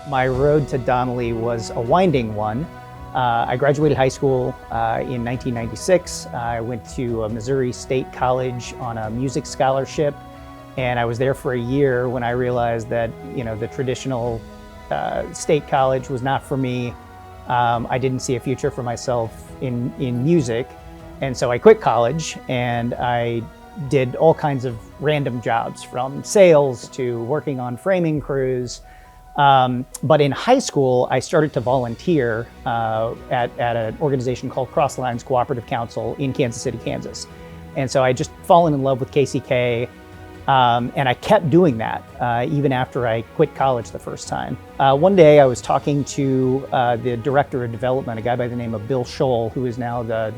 My road to Donnelly was a winding one. I graduated high school in 1996. I went to Missouri State College on a music scholarship, and I was there for a year when I realized that, the traditional state college was not for me. I didn't see a future for myself in music, and so I quit college and I did all kinds of random jobs, from sales to working on framing crews. But in high school, I started to volunteer at an organization called Cross Lines Cooperative Council in Kansas City, Kansas. And so I just fallen in love with KCK, and I kept doing that even after I quit college the first time. One day I was talking to the director of development, a guy by the name of Bill Scholl, who is now the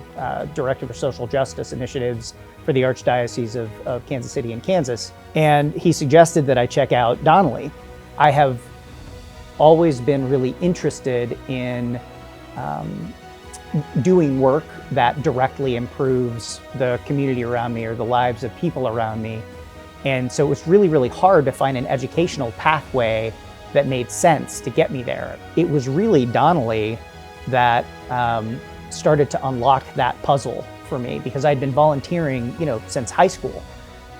director for social justice initiatives for the Archdiocese of Kansas City and Kansas. And he suggested that I check out Donnelly. I have always been really interested in doing work that directly improves the community around me or the lives of people around me. And so it was really, really hard to find an educational pathway that made sense to get me there. It was really Donnelly that started to unlock that puzzle for me, because I'd been volunteering, since high school.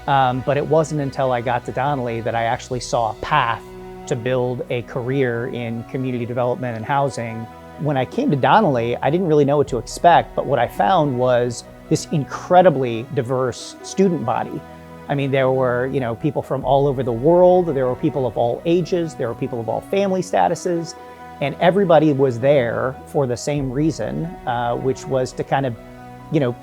But it wasn't until I got to Donnelly that I actually saw a path to build a career in community development and housing. When I came to Donnelly, I didn't really know what to expect, but what I found was this incredibly diverse student body. I mean, there were, people from all over the world, there were people of all ages, there were people of all family statuses, and everybody was there for the same reason, which was to kind of,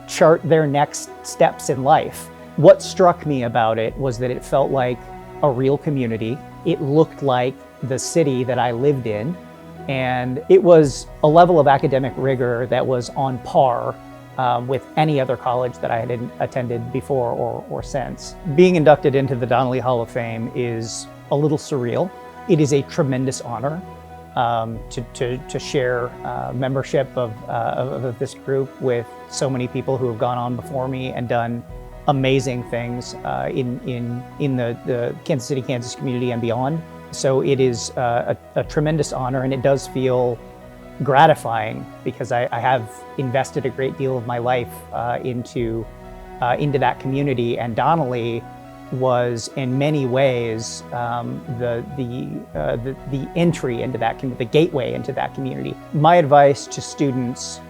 chart their next steps in life. What struck me about it was that it felt like a real community. It looked like the city that I lived in, and it was a level of academic rigor that was on par with any other college that I had attended before or since. Being inducted into the Donnelly Hall of Fame is a little surreal. It is a tremendous honor to share membership of this group with so many people who have gone on before me and done amazing things in the Kansas City, Kansas community and beyond. So it is a tremendous honor, and it does feel gratifying because I have invested a great deal of my life into that community, and Donnelly was in many ways the entry into that the gateway into that community. My advice to students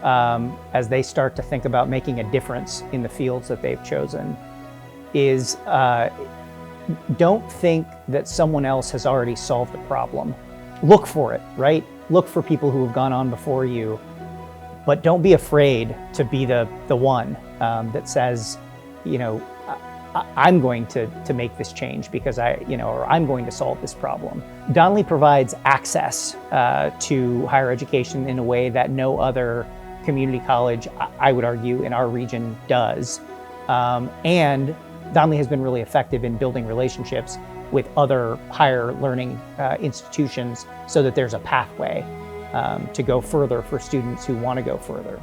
as they start to think about making a difference in the fields that they've chosen is don't think that someone else has already solved the problem. Look for it, right? Look for people who have gone on before you, but don't be afraid to be the one that says, I'm going to make this change because or I'm going to solve this problem. Donnelly provides access to higher education in a way that no other community college, I would argue, in our region does. And Donnelly has been really effective in building relationships with other higher learning institutions so that there's a pathway to go further for students who want to go further.